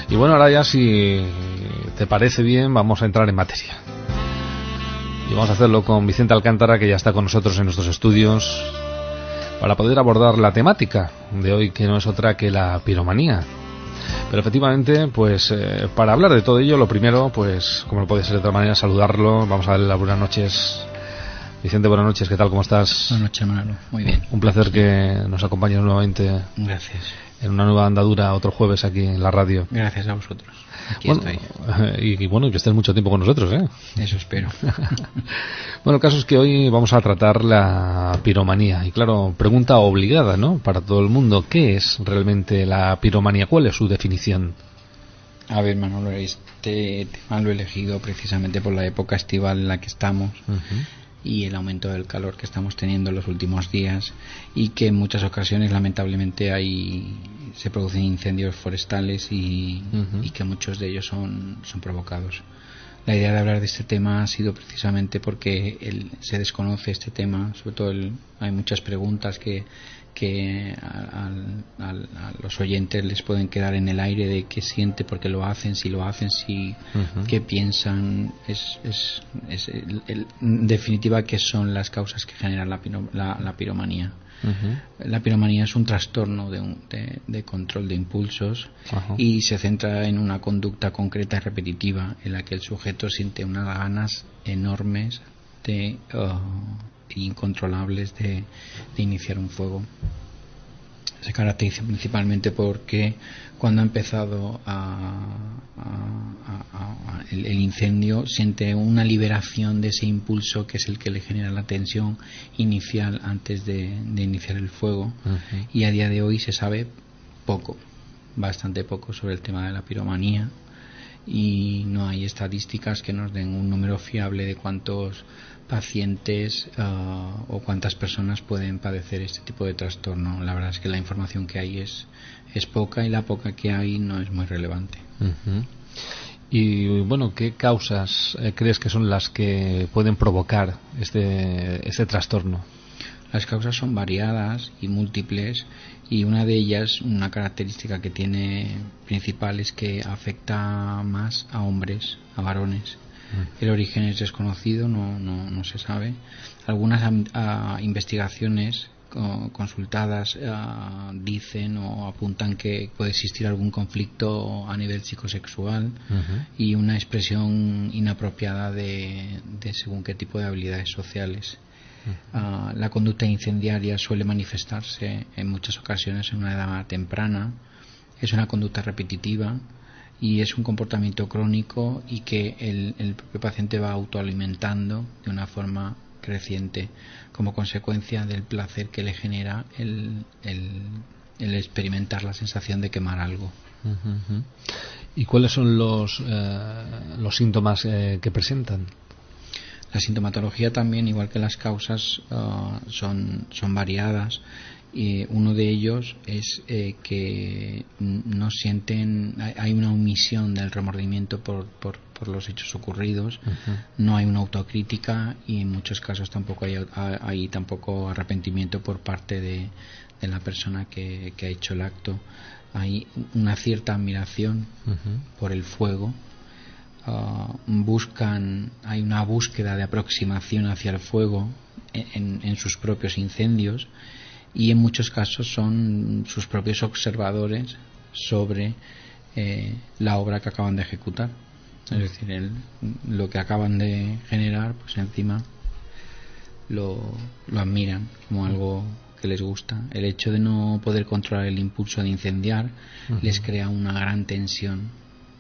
Y bueno, ahora ya, si te parece bien, vamos a entrar en materia. Y vamos a hacerlo con Vicente Alcántara, que ya está con nosotros en nuestros estudios, para poder abordar la temática de hoy, que no es otra que la piromanía. Pero efectivamente, pues para hablar de todo ello, lo primero, pues como no puede ser de otra manera, saludarlo. Vamos a darle las buenas noches. Vicente, buenas noches, ¿qué tal? ¿Cómo estás? Buenas noches, Manolo. Muy bien. Un placer que nos acompañes nuevamente. Gracias. En una nueva andadura, otro jueves aquí en la radio. Gracias a vosotros. Aquí bueno, estoy. Y bueno, que estés mucho tiempo con nosotros, ¿eh? Eso espero. Bueno, el caso es que hoy vamos a tratar la piromanía. Y claro, pregunta obligada, ¿no? Para todo el mundo. ¿Qué es realmente la piromanía? ¿Cuál es su definición? A ver, Manolo, este tema lo he elegido precisamente por la época estival en la que estamos. Y el aumento del calor que estamos teniendo en los últimos días, y que en muchas ocasiones lamentablemente se producen incendios forestales y que muchos de ellos son provocados. La idea de hablar de este tema ha sido precisamente porque se desconoce este tema, sobre todo hay muchas preguntas que a los oyentes les pueden quedar en el aire de qué siente, por qué lo hacen, si lo hacen, si qué piensan, en definitiva qué son las causas que generan la piromanía. La piromanía es un trastorno de control de impulsos y se centra en una conducta concreta y repetitiva en la que el sujeto siente unas ganas enormes incontrolables de iniciar un fuego. Se caracteriza principalmente porque cuando ha empezado el incendio siente una liberación de ese impulso que es el que le genera la tensión inicial antes de iniciar el fuego. Y a día de hoy se sabe poco, bastante poco, sobre el tema de la piromanía, y no hay estadísticas que nos den un número fiable de cuántos pacientes o cuántas personas pueden padecer este tipo de trastorno. La verdad es que la información que hay es poca, y la poca que hay no es muy relevante. Y bueno, ¿qué causas crees que son las que pueden provocar este trastorno? Las causas son variadas y múltiples, y una de ellas, una característica que tiene principal, es que afecta más a hombres, a varones. El origen es desconocido, no se sabe. Algunas investigaciones consultadas dicen o apuntan que puede existir algún conflicto a nivel psicosexual y una expresión inapropiada de según qué tipo de habilidades sociales. La conducta incendiaria suele manifestarse en muchas ocasiones en una edad temprana. Es una conducta repetitiva y es un comportamiento crónico, y que el propio paciente va autoalimentando de una forma creciente como consecuencia del placer que le genera el experimentar la sensación de quemar algo. ¿Y cuáles son los síntomas que presentan? La sintomatología también, igual que las causas, son variadas. Y uno de ellos es que no sienten, hay una omisión del remordimiento por los hechos ocurridos. No hay una autocrítica, y en muchos casos tampoco hay tampoco arrepentimiento por parte de la persona que ha hecho el acto. Hay una cierta admiración por el fuego. Hay una búsqueda de aproximación hacia el fuego en sus propios incendios, y en muchos casos son sus propios observadores sobre la obra que acaban de ejecutar. Es decir, lo que acaban de generar, pues encima lo admiran como algo que les gusta. El hecho de no poder controlar el impulso de incendiar les crea una gran tensión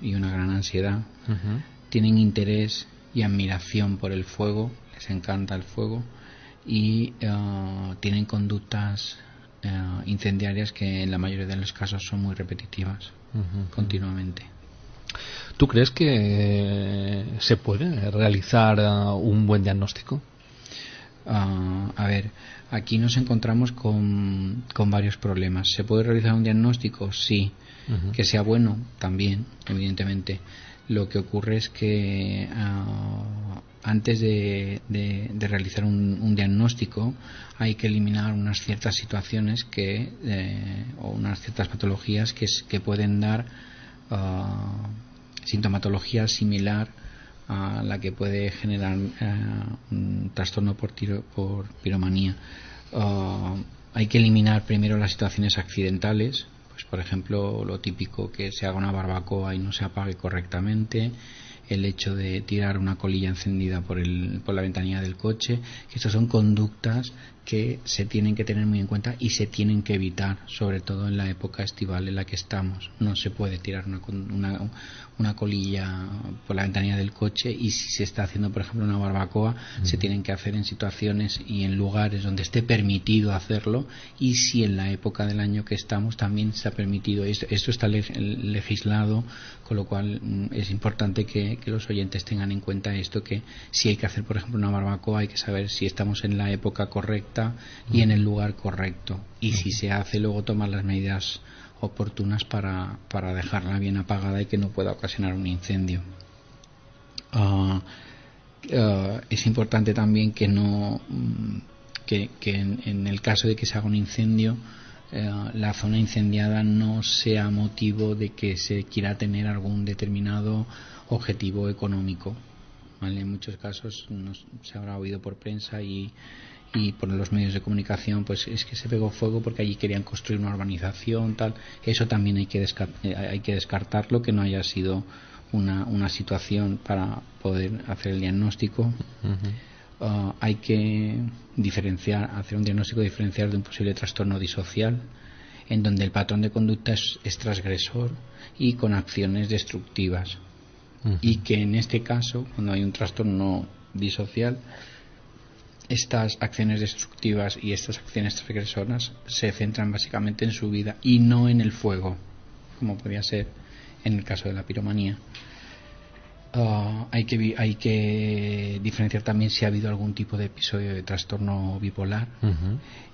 y una gran ansiedad. Tienen interés y admiración por el fuego, les encanta el fuego, y tienen conductas incendiarias que en la mayoría de los casos son muy repetitivas, continuamente. ¿Tú crees que se puede realizar un buen diagnóstico? A ver, aquí nos encontramos con varios problemas. ¿Se puede realizar un diagnóstico? Sí. Que sea bueno, también, evidentemente. Lo que ocurre es que antes de realizar un diagnóstico hay que eliminar unas ciertas situaciones o unas ciertas patologías que pueden dar sintomatología similar a la que puede generar un trastorno por piromanía. Hay que eliminar primero las situaciones accidentales, pues por ejemplo lo típico que se haga una barbacoa y no se apague correctamente, el hecho de tirar una colilla encendida por la ventanilla del coche, que estas son conductas que se tienen que tener muy en cuenta y se tienen que evitar, sobre todo en la época estival en la que estamos. No se puede tirar una colilla por la ventanilla del coche, y si se está haciendo por ejemplo una barbacoa, se tienen que hacer en situaciones y en lugares donde esté permitido hacerlo, y si en la época del año que estamos también se ha permitido. Esto está legislado, con lo cual es importante que los oyentes tengan en cuenta esto, que si hay que hacer por ejemplo una barbacoa, hay que saber si estamos en la época correcta y en el lugar correcto, y si se hace, luego tomar las medidas oportunas para dejarla bien apagada y que no pueda ocasionar un incendio. Es importante también que en el caso de que se haga un incendio, la zona incendiada no sea motivo de que se quiera tener algún determinado objetivo económico, ¿vale? En muchos casos se habrá oído por prensa y por los medios de comunicación, pues es que se pegó fuego porque allí querían construir una urbanización, tal. Eso también hay que descartarlo, que no haya sido una situación para poder hacer el diagnóstico. Hay que hacer un diagnóstico diferencial de un posible trastorno disocial, en donde el patrón de conducta es transgresor y con acciones destructivas, y que en este caso, cuando hay un trastorno disocial, estas acciones destructivas y estas acciones transgresoras se centran básicamente en su vida y no en el fuego, como podría ser en el caso de la piromanía. Hay que diferenciar también si ha habido algún tipo de episodio de trastorno bipolar,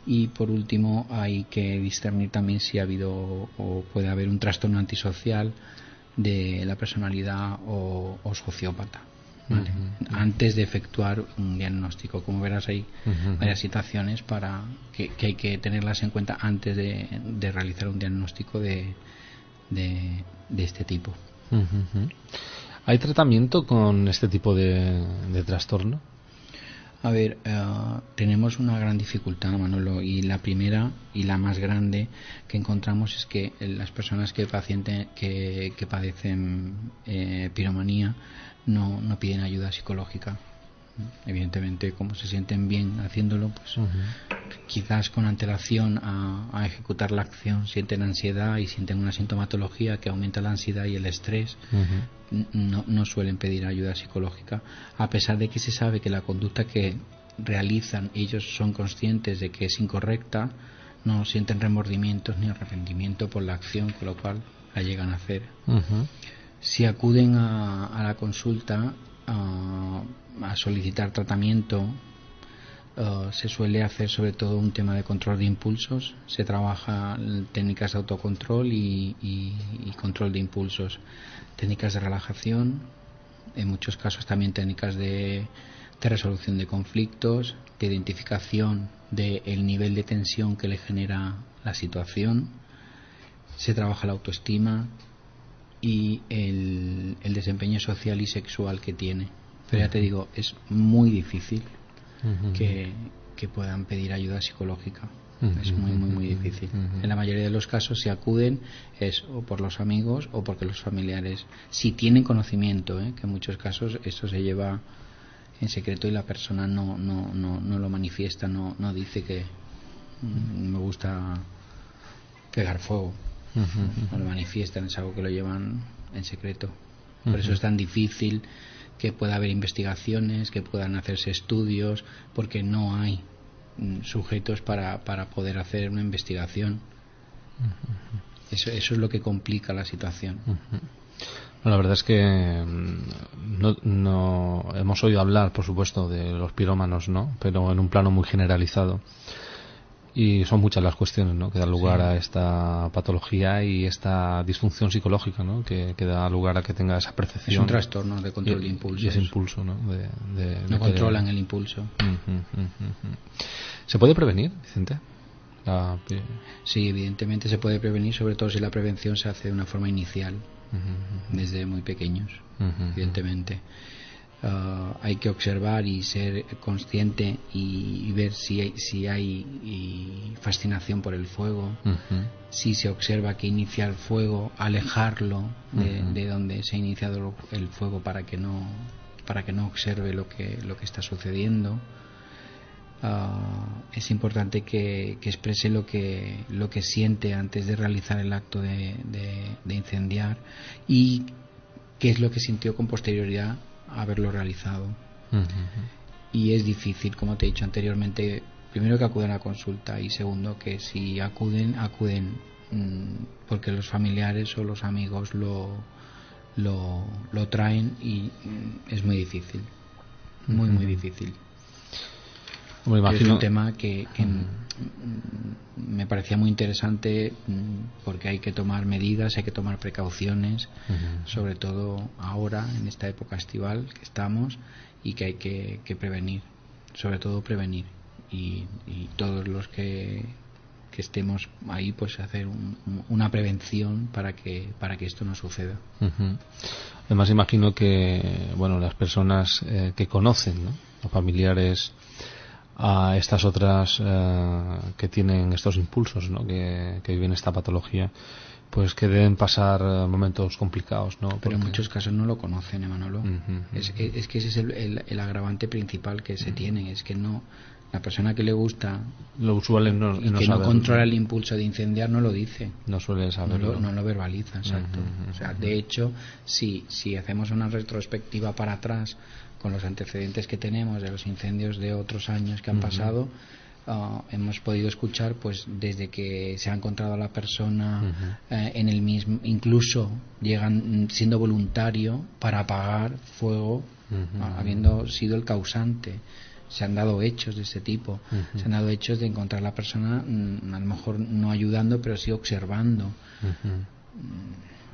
y por último hay que discernir también si ha habido o puede haber un trastorno antisocial de la personalidad o sociópata, ¿vale? Antes de efectuar un diagnóstico. Como verás, hay varias situaciones que hay que tenerlas en cuenta antes de realizar un diagnóstico de este tipo. ¿Hay tratamiento con este tipo de trastorno? A ver, tenemos una gran dificultad, Manolo, y la primera y la más grande que encontramos es que las personas que padecen piromanía no piden ayuda psicológica. Evidentemente, como se sienten bien haciéndolo, pues quizás con antelación a ejecutar la acción sienten ansiedad y sienten una sintomatología que aumenta la ansiedad y el estrés. No suelen pedir ayuda psicológica, a pesar de que se sabe que la conducta que realizan ellos son conscientes de que es incorrecta, no sienten remordimientos ni arrepentimiento por la acción, con lo cual la llegan a hacer. Si acuden a la consulta a solicitar tratamiento, se suele hacer sobre todo un tema de control de impulsos. Se trabaja técnicas de autocontrol y control de impulsos, técnicas de relajación, en muchos casos también técnicas de resolución de conflictos, de identificación del nivel de tensión que le genera la situación. Se trabaja la autoestima y el desempeño social y sexual que tiene. Pero ya te digo, es muy difícil que puedan pedir ayuda psicológica. Es muy difícil. En la mayoría de los casos, si acuden, es o por los amigos o porque los familiares, si tienen conocimiento, que en muchos casos esto se lleva en secreto y la persona no lo manifiesta, no dice que me gusta pegar fuego. No lo manifiestan, es algo que lo llevan en secreto. Por eso es tan difícil que pueda haber investigaciones, que puedan hacerse estudios, porque no hay sujetos para poder hacer una investigación. Eso es lo que complica la situación. La verdad es que no hemos oído hablar, por supuesto, de los pirómanos, ¿no? Pero en un plano muy generalizado. Y son muchas las cuestiones, ¿no?, que dan lugar a esta patología y esta disfunción psicológica, ¿no?, que da lugar a que tenga esa percepción. Es un trastorno de control de impulsos. Y ese impulso, ¿no? No controlan el impulso. ¿Se puede prevenir, Vicente, Sí, evidentemente se puede prevenir, sobre todo si la prevención se hace de una forma inicial, desde muy pequeños, evidentemente. Hay que observar y ser consciente y ver si hay fascinación por el fuego. Si se observa que inicia el fuego, alejarlo de donde se ha iniciado el fuego para que no observe lo que está sucediendo. Es importante que exprese lo que siente antes de realizar el acto de incendiar, y qué es lo que sintió con posterioridad a haberlo realizado. Y es difícil, como te he dicho anteriormente, primero que acuden a consulta, y segundo que si acuden porque los familiares o los amigos lo traen, y es muy difícil, muy difícil. Es un tema que me parecía muy interesante, porque hay que tomar medidas, hay que tomar precauciones, sobre todo ahora en esta época estival que estamos, y que hay que prevenir, sobre todo prevenir, y todos los que estemos ahí, pues hacer una prevención para que esto no suceda. Además imagino que las personas que conocen, ¿no?, los familiares a estas otras que tienen estos impulsos, ¿no?, que viven esta patología, pues que deben pasar momentos complicados, ¿no? Pero en muchos casos no lo conocen, Manolo. Es que ese es el agravante principal que se tiene, es que no, la persona que le gusta, lo usual es no, y que no controla el impulso de incendiar, no lo dice, no suele saberlo, no lo verbaliza, exacto. O sea, de hecho, si hacemos una retrospectiva para atrás con los antecedentes que tenemos de los incendios de otros años que han pasado, hemos podido escuchar, pues desde que se ha encontrado a la persona en el mismo, incluso llegan siendo voluntario para apagar fuego, habiendo sido el causante. Se han dado hechos de este tipo, se han dado hechos de encontrar a la persona, a lo mejor no ayudando, pero sí observando.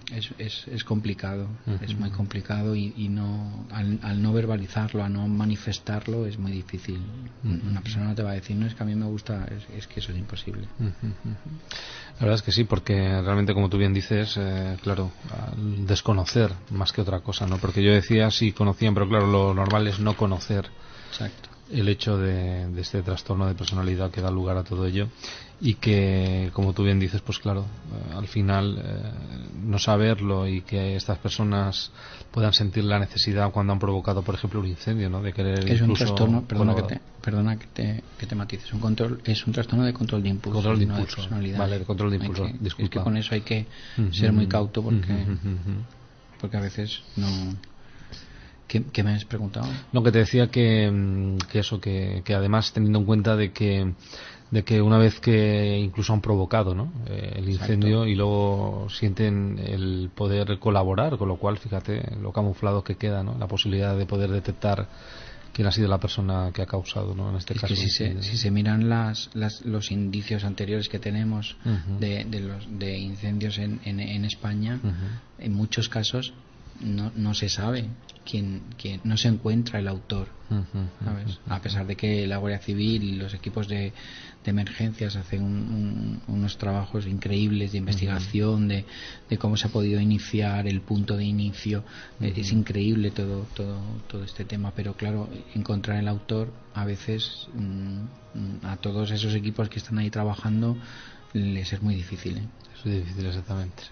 Es complicado, es muy complicado, y no, al no verbalizarlo, a no manifestarlo, es muy difícil. Una persona no te va a decir, no, es que a mí me gusta, es que eso es imposible. La verdad es que sí, porque realmente, como tú bien dices, claro, al desconocer más que otra cosa, ¿no? Porque yo decía sí conocían, pero claro, lo normal es no conocer. Exacto. El hecho de este trastorno de personalidad que da lugar a todo ello, y que, como tú bien dices, pues claro, al final no saberlo, y que estas personas puedan sentir la necesidad cuando han provocado, por ejemplo, un incendio, ¿no?, de querer es incluso, un trastorno, perdona que te matices, es un trastorno de control de impulso, control de impulso, no de personalidad. Vale, de control de impulso, disculpa. Es que con eso hay que ser muy cauto, porque a veces no. ¿Qué me has preguntado? No, que te decía que además, teniendo en cuenta de que una vez que incluso han provocado, ¿no?, el incendio, exacto, y luego sienten el poder colaborar, con lo cual, fíjate lo camuflado que queda, ¿no?, la posibilidad de poder detectar quién ha sido la persona que ha causado, ¿no?, en este caso. Que si se miran los indicios anteriores que tenemos de incendios en España, en muchos casos no se sabe quién no se encuentra el autor, ¿sabes? A pesar de que la Guardia Civil y los equipos de emergencias hacen unos trabajos increíbles de investigación, de cómo se ha podido iniciar, el punto de inicio, es increíble todo este tema, pero claro, encontrar el autor a veces a todos esos equipos que están ahí trabajando les es muy difícil, Es muy difícil, exactamente.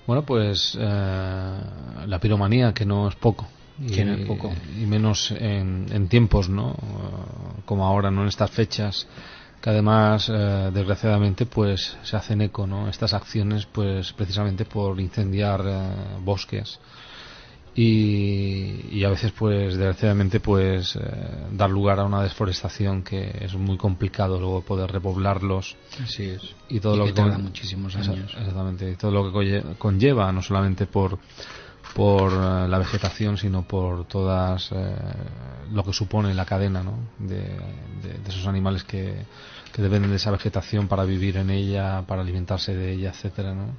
Bueno, pues la piromanía, que no es poco, y menos en tiempos, ¿no?, como ahora, ¿no?, en estas fechas, que además desgraciadamente pues se hacen eco, ¿no?, estas acciones, pues precisamente por incendiar bosques, y a veces pues desgraciadamente pues dar lugar a una desforestación que es muy complicado luego poder repoblarlos. Así es. Y todo lo que tarda muchísimos años. Exactamente, y todo lo que conlleva, no solamente por la vegetación, sino por todas lo que supone la cadena, ¿no?, de esos animales que dependen de esa vegetación para vivir en ella, para alimentarse de ella, etcétera, ¿no?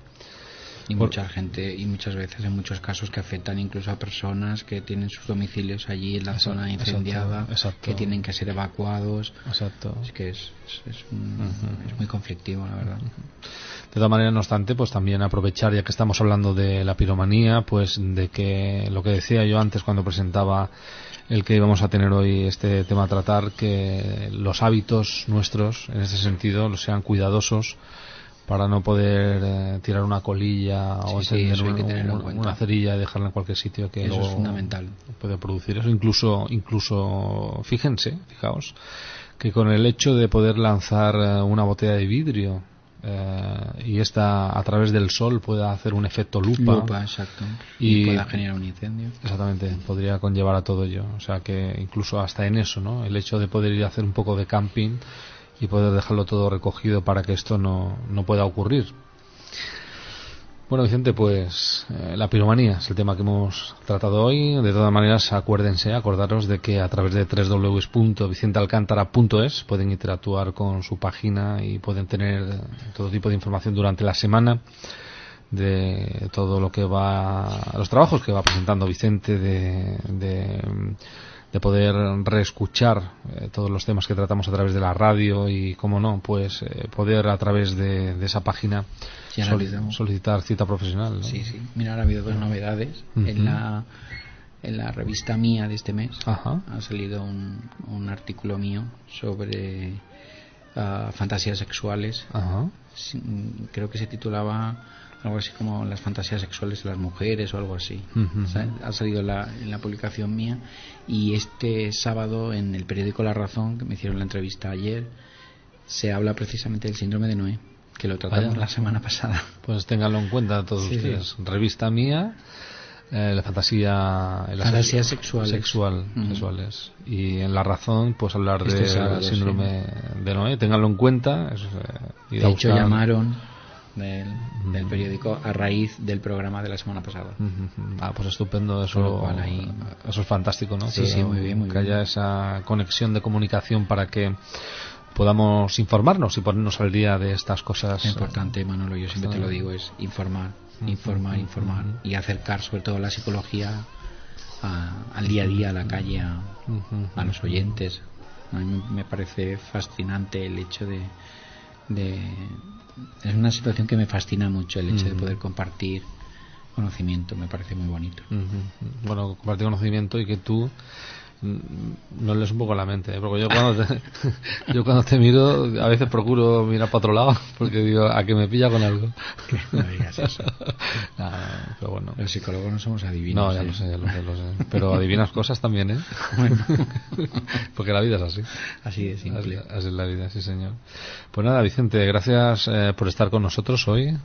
Y mucha gente, y muchas veces, en muchos casos, que afectan incluso a personas que tienen sus domicilios allí en la zona incendiada, que tienen que ser evacuados. Exacto. Es que es muy conflictivo, la verdad. De todas maneras, no obstante, pues también aprovechar, ya que estamos hablando de la piromanía, pues de que lo que decía yo antes cuando presentaba el que íbamos a tener hoy este tema a tratar, que los hábitos nuestros, en ese sentido, los sean cuidadosos, para no poder tirar una colilla o encender una cerilla y dejarla en cualquier sitio, que eso luego es fundamental. Puede producir eso. Incluso fijaos que con el hecho de poder lanzar una botella de vidrio y esta a través del sol pueda hacer un efecto lupa, exacto, y pueda generar un incendio. Exactamente, podría conllevar a todo ello. O sea que incluso hasta en eso, ¿no? El hecho de poder ir a hacer un poco de camping y poder dejarlo todo recogido para que esto no pueda ocurrir. Bueno, Vicente, pues la piromanía es el tema que hemos tratado hoy. De todas maneras, acordaros de que a través de www.vicentealcántara.es pueden interactuar con su página y pueden tener todo tipo de información durante la semana de todo lo que va, los trabajos que va presentando Vicente, de poder reescuchar todos los temas que tratamos a través de la radio y, como no, pues poder a través de esa página solicitar cita profesional, ¿no? Sí. Mira, ahora ha habido dos novedades. En la revista mía de este mes ha salido un artículo mío sobre fantasías sexuales. Creo que se titulaba algo así como las fantasías sexuales de las mujeres o algo así. O sea, ha salido en la publicación mía, y este sábado en el periódico La Razón, que me hicieron la entrevista ayer, se habla precisamente del síndrome de Noé, que lo tratamos la semana pasada. Pues ténganlo en cuenta todos ustedes. Revista mía, la fantasías sexuales. Y en La Razón, pues hablar del síndrome de Noé. Ténganlo en cuenta. De hecho, llamaron del periódico a raíz del programa de la semana pasada. Pues estupendo, eso es fantástico, ¿no? Sí, muy bien. Que haya esa conexión de comunicación para que podamos informarnos y ponernos al día de estas cosas. Es importante, Manolo, yo siempre te lo digo, es informar y acercar sobre todo la psicología al día a día, a la calle, a los oyentes. A mí me parece fascinante el hecho de es una situación que me fascina mucho, el hecho de poder compartir conocimiento. Me parece muy bonito. Bueno, compartir conocimiento y que tú no lees un poco la mente, porque yo cuando te miro a veces procuro mirar para otro lado, porque digo, a que me pilla con algo. No digas eso. Pero bueno, los psicólogos no somos adivinos. No, ya lo sé. Pero adivinas cosas también, ¿eh? Bueno. Porque la vida es así. Así de simple. Así es la vida, sí, señor. Pues nada, Vicente, gracias por estar con nosotros hoy,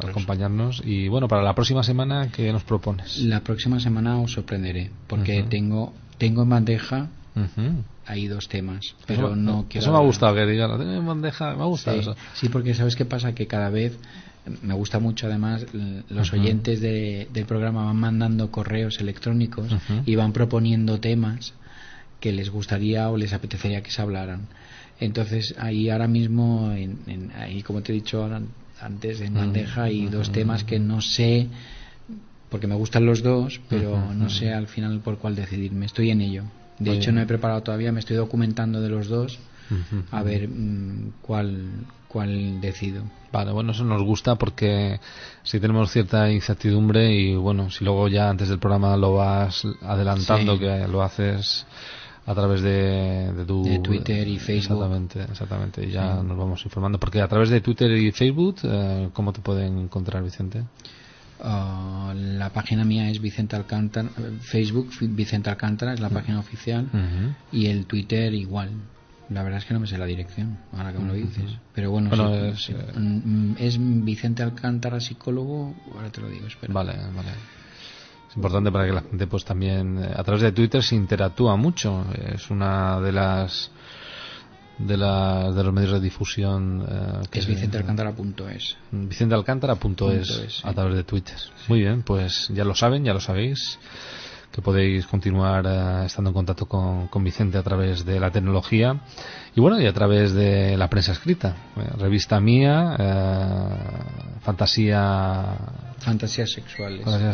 acompañarnos. Y bueno, para la próxima semana, ¿qué nos propones? La próxima semana os sorprenderé, porque tengo en bandeja hay dos temas, pero no quiero. Eso me ha gustado que diga, lo tengo en bandeja, me ha gustado eso. Sí, porque ¿sabes qué pasa? Que cada vez me gusta mucho, además, los oyentes del programa van mandando correos electrónicos y van proponiendo temas que les gustaría o les apetecería que se hablaran. Entonces, ahí ahora mismo, ahí, como te he dicho antes, en bandeja hay dos temas que no sé, porque me gustan los dos, pero no sé al final por cuál decidirme. Estoy en ello. De hecho, no he preparado todavía, me estoy documentando de los dos, a ver cuál decido. Vale, bueno, eso nos gusta porque si tenemos cierta incertidumbre, y bueno, si luego ya antes del programa lo vas adelantando, que lo haces a través de Twitter y Facebook. Exactamente, y ya nos vamos informando, porque a través de Twitter y Facebook, ¿cómo te pueden encontrar, Vicente? La página mía es Vicente Alcántara, Facebook Vicente Alcántara es la página oficial, y el Twitter igual. La verdad es que no me sé la dirección, ahora que me lo dices, pero bueno, es Vicente Alcántara, psicólogo. Ahora te lo digo, espera. Vale. Es importante para que la gente, pues también a través de Twitter se interactúa mucho. Es una de los medios de difusión que es vicentealcántara.es. Vicentealcántara.es a través de Twitter. Muy bien, pues ya lo saben, ya lo sabéis, que podéis continuar estando en contacto con Vicente a través de la tecnología y bueno, y a través de la prensa escrita, revista mía, fantasías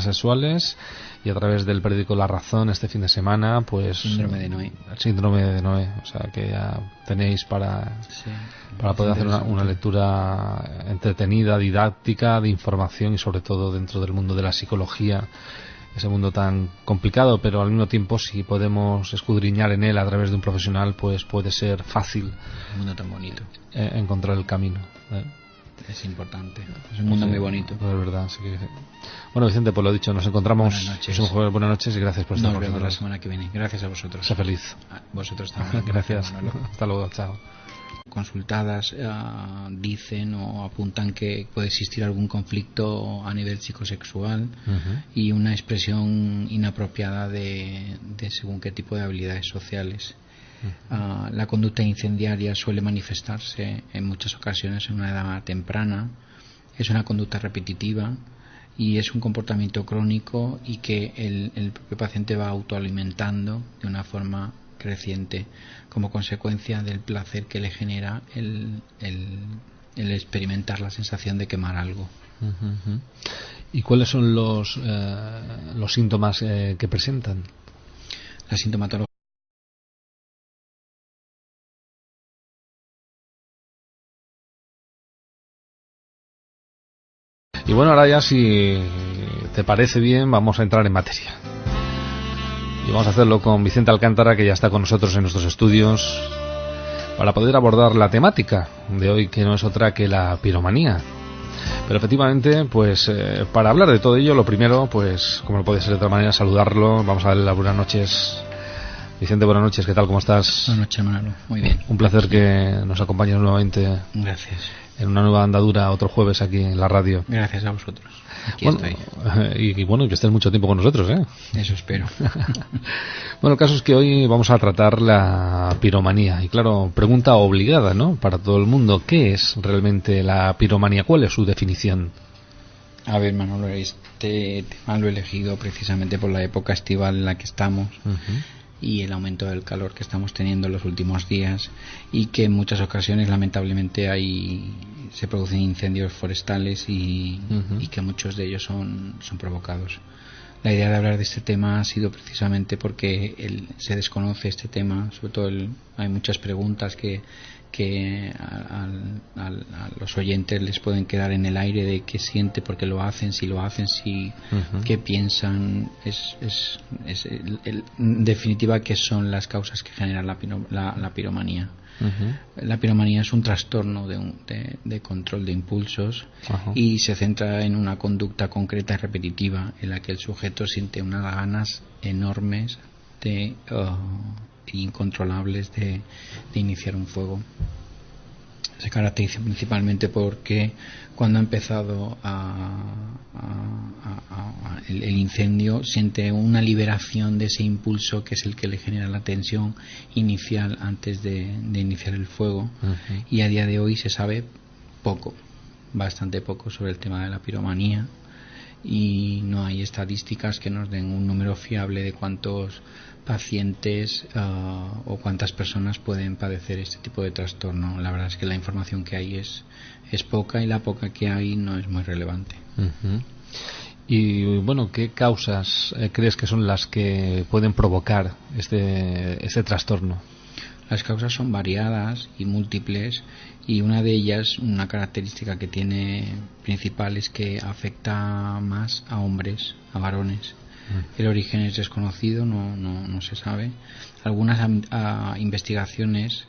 sexuales, y a través del periódico La Razón este fin de semana, pues Síndrome de Noé. El síndrome de Noé, o sea que ya tenéis para poder hacer una lectura entretenida, didáctica, de información y sobre todo dentro del mundo de la psicología, ese mundo tan complicado, pero al mismo tiempo si podemos escudriñar en él a través de un profesional, pues puede ser fácil. Un mundo tan bonito. Encontrar el camino. Es importante. Es un mundo muy bonito. Es verdad. Sí que... Bueno, Vicente, pues lo dicho, nos encontramos. Buenas noches y gracias por estar con nosotros. Nos vemos la semana que viene. Gracias a vosotros. Sé feliz. Vosotros también. Gracias. Hasta luego. Chao. Consultadas dicen o apuntan que puede existir algún conflicto a nivel psicosexual y una expresión inapropiada de según qué tipo de habilidades sociales. La conducta incendiaria suele manifestarse en muchas ocasiones en una edad temprana. Es una conducta repetitiva y es un comportamiento crónico y que el propio paciente va autoalimentando de una forma creciente como consecuencia del placer que le genera el experimentar la sensación de quemar algo. ¿Y cuáles son los síntomas que presentan? La sintomatología. Y bueno, ahora ya si te parece bien vamos a entrar en materia. Y vamos a hacerlo con Vicente Alcántara, que ya está con nosotros en nuestros estudios, para poder abordar la temática de hoy, que no es otra que la piromanía. Pero efectivamente, pues para hablar de todo ello, lo primero, pues como no puede ser de otra manera, saludarlo. Vamos a darle las buenas noches. Vicente, buenas noches, ¿qué tal? ¿Cómo estás? Buenas noches, Manolo. Muy bien. Un placer que nos acompañes nuevamente. Gracias. En una nueva andadura, otro jueves aquí en la radio. Gracias a vosotros. Aquí estoy. Y bueno, que estés mucho tiempo con nosotros, ¿eh? Eso espero. Bueno, el caso es que hoy vamos a tratar la piromanía. Y claro, pregunta obligada, ¿no? Para todo el mundo. ¿Qué es realmente la piromanía? ¿Cuál es su definición? A ver, Manolo, este tema lo he elegido precisamente por la época estival en la que estamos. Y el aumento del calor que estamos teniendo en los últimos días y que en muchas ocasiones lamentablemente se producen incendios forestales y que muchos de ellos son provocados. La idea de hablar de este tema ha sido precisamente porque se desconoce este tema, sobre todo hay muchas preguntas que a los oyentes les pueden quedar en el aire de qué siente, por qué lo hacen, si lo hacen, qué piensan, en definitiva qué son las causas que generan la piromanía. La piromanía es un trastorno de control de impulsos y se centra en una conducta concreta y repetitiva en la que el sujeto siente unas ganas enormes incontrolables de iniciar un fuego. Se caracteriza principalmente porque cuando ha empezado el incendio siente una liberación de ese impulso que es el que le genera la tensión inicial antes de iniciar el fuego. Y a día de hoy se sabe bastante poco sobre el tema de la piromanía y no hay estadísticas que nos den un número fiable de cuántos pacientes o cuántas personas pueden padecer este tipo de trastorno. La verdad es que la información que hay es poca y la poca que hay no es muy relevante. Y bueno, ¿qué causas crees que son las que pueden provocar este trastorno? Las causas son variadas y múltiples y una de ellas, una característica que tiene principal es que afecta más a hombres, a varones. El origen es desconocido, no se sabe. Algunas investigaciones